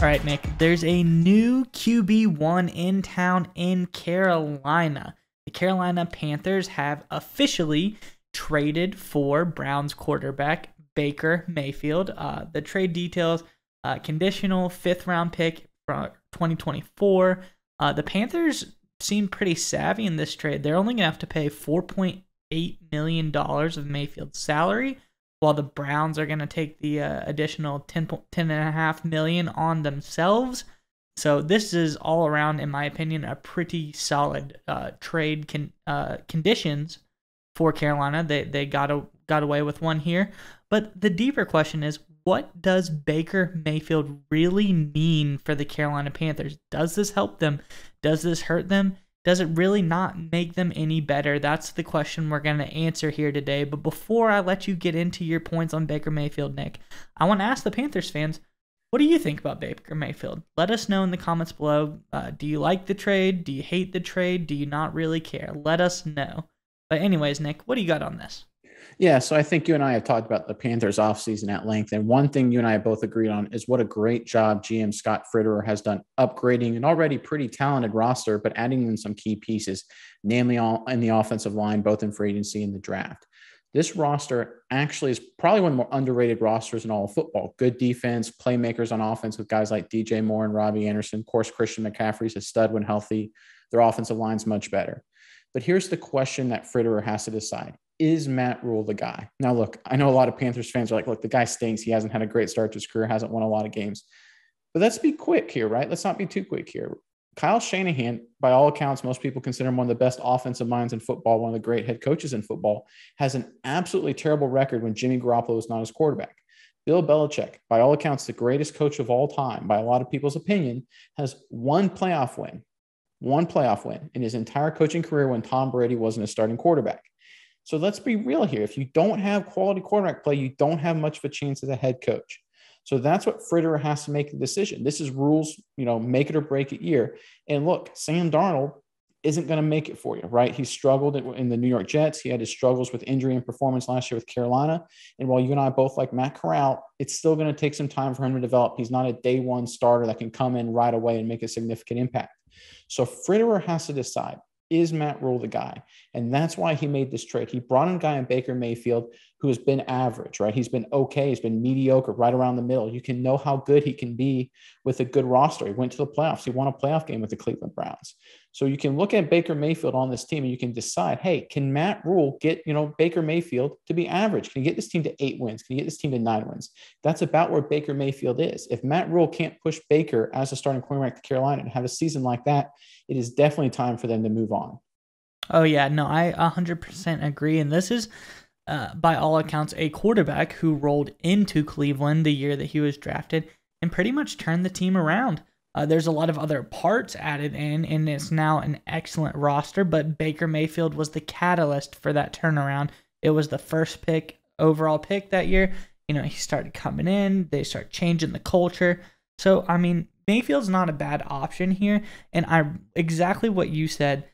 All right, Nick, there's a new QB1 in town in Carolina. The Carolina Panthers have officially traded for Browns quarterback Baker Mayfield. The trade details, conditional fifth round pick from 2024. The Panthers seem pretty savvy in this trade. They're only going to have to pay $4.8 million of Mayfield's salary, while the Browns are going to take the additional $10.5 million on themselves. So this is all around, in my opinion, a pretty solid trade conditions for Carolina. They got away with one here. But the deeper question is, what does Baker Mayfield really mean for the Carolina Panthers? Does this help them? Does this hurt them? Does it really not make them any better? That's the question we're going to answer here today. But before I let you get into your points on Baker Mayfield, Nick, I want to ask the Panthers fans, what do you think about Baker Mayfield? Let us know in the comments below. Do you like the trade? Do you hate the trade? Do you not really care? Let us know. But anyways, Nick, what do you got on this? Yeah, so I think you and I have talked about the Panthers offseason at length. And one thing you and I have both agreed on is what a great job GM Scott Fitterer has done upgrading an already pretty talented roster, but adding in some key pieces, namely in the offensive line, both in free agency and the draft. This roster actually is probably one of the more underrated rosters in all of football. Good defense, playmakers on offense with guys like DJ Moore and Robbie Anderson. Of course, Christian McCaffrey's a stud when healthy. Their offensive line's much better. But here's the question that Fitterer has to decide. Is Matt Rule the guy? Now, look, I know a lot of Panthers fans are like, look, the guy stinks. He hasn't had a great start to his career, hasn't won a lot of games. But let's be quick here, right? Let's not be too quick here. Kyle Shanahan, by all accounts, most people consider him one of the best offensive minds in football, one of the great head coaches in football, has an absolutely terrible record when Jimmy Garoppolo is not his quarterback. Bill Belichick, by all accounts, the greatest coach of all time, by a lot of people's opinion, has one playoff win in his entire coaching career when Tom Brady wasn't a starting quarterback. So let's be real here. If you don't have quality quarterback play, you don't have much of a chance as a head coach. So that's what Fitterer has to make the decision. This is Rule's, make it or break it year. And look, Sam Darnold isn't going to make it for you, right? He struggled in the New York Jets. He had his struggles with injury and performance last year with Carolina. And while you and I both like Matt Corral, it's still going to take some time for him to develop. He's not a day one starter that can come in right away and make a significant impact. So Fitterer has to decide, is Matt Rule the guy? And that's why he made this trade. He brought in a guy in Baker Mayfield who has been average, right? He's been okay. He's been mediocre, right around the middle. You can know how good he can be with a good roster. He went to the playoffs. He won a playoff game with the Cleveland Browns. So you can look at Baker Mayfield on this team and you can decide, hey, can Matt Rule get, Baker Mayfield to be average? Can he get this team to 8 wins? Can he get this team to 9 wins? That's about where Baker Mayfield is. If Matt Rule can't push Baker as a starting quarterback to Carolina and have a season like that, it is definitely time for them to move on. Oh, yeah, no, I 100% agree. And this is, by all accounts, a quarterback who rolled into Cleveland the year that he was drafted and pretty much turned the team around. There's a lot of other parts added in, and it's now an excellent roster, but Baker Mayfield was the catalyst for that turnaround. It was the first overall pick that year. He started coming in. They start changing the culture. So, Mayfield's not a bad option here, and exactly what you said.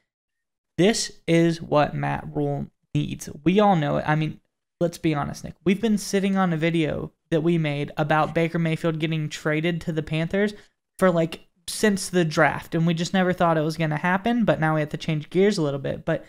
This is what Matt Rule needs. We all know it. Let's be honest, Nick. We've been sitting on a video that we made about Baker Mayfield getting traded to the Panthers for since the draft, and we just never thought it was going to happen, but now we have to change gears a little bit. But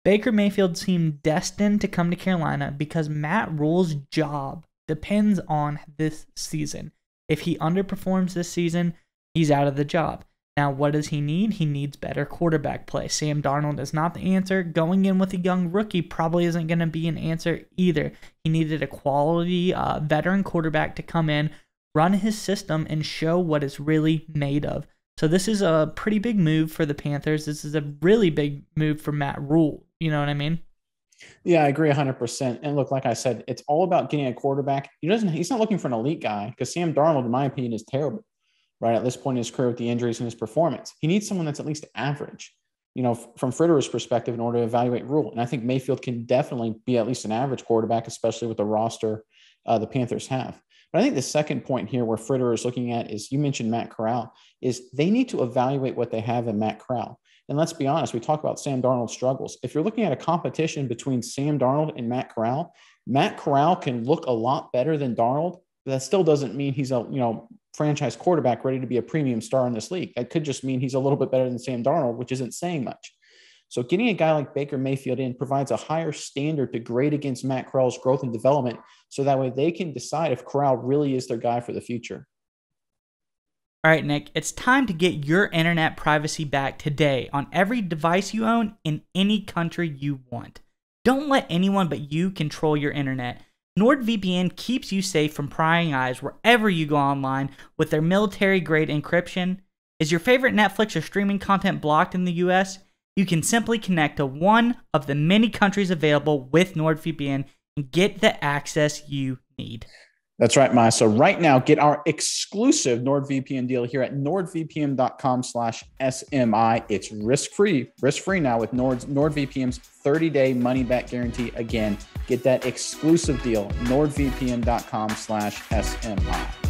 Baker Mayfield seemed destined to come to Carolina because Matt Rule's job depends on this season. If he underperforms this season, he's out of the job. Now, what does he need? He needs better quarterback play. Sam Darnold is not the answer. Going in with a young rookie probably isn't going to be an answer either. He needed a quality veteran quarterback to come in, run his system, and show what it's really made of. So this is a pretty big move for the Panthers. This is a really big move for Matt Rule. You know what I mean? Yeah, I agree 100%. And look, like I said, it's all about getting a quarterback. He's not looking for an elite guy because Sam Darnold, in my opinion, is terrible. Right at this point in his career with the injuries and his performance. He needs someone that's at least average, from Fitterer's perspective in order to evaluate Rule. And I think Mayfield can definitely be at least an average quarterback, especially with the roster the Panthers have. But I think the second point here where Fitterer is looking at is, you mentioned Matt Corral, is they need to evaluate what they have in Matt Corral. And let's be honest, we talk about Sam Darnold's struggles. If you're looking at a competition between Sam Darnold and Matt Corral can look a lot better than Darnold, But that still doesn't mean he's a, franchise quarterback ready to be a premium star in this league. That could just mean he's a little bit better than Sam Darnold, which isn't saying much. So getting a guy like Baker Mayfield in provides a higher standard to grade against Matt Corral's growth and development, so that way they can decide if Corral really is their guy for the future. All right, Nick, it's time to get your internet privacy back today on every device you own in any country you want. Don't let anyone but you control your internet. NordVPN keeps you safe from prying eyes wherever you go online with their military-grade encryption. Is your favorite Netflix or streaming content blocked in the US? You can simply connect to one of the many countries available with NordVPN and get the access you need. That's right, Maya. So right now, get our exclusive NordVPN deal here at nordvpn.com/SMI. It's risk-free now with NordVPN's 30-day money-back guarantee. Again, get that exclusive deal, nordvpn.com/SMI.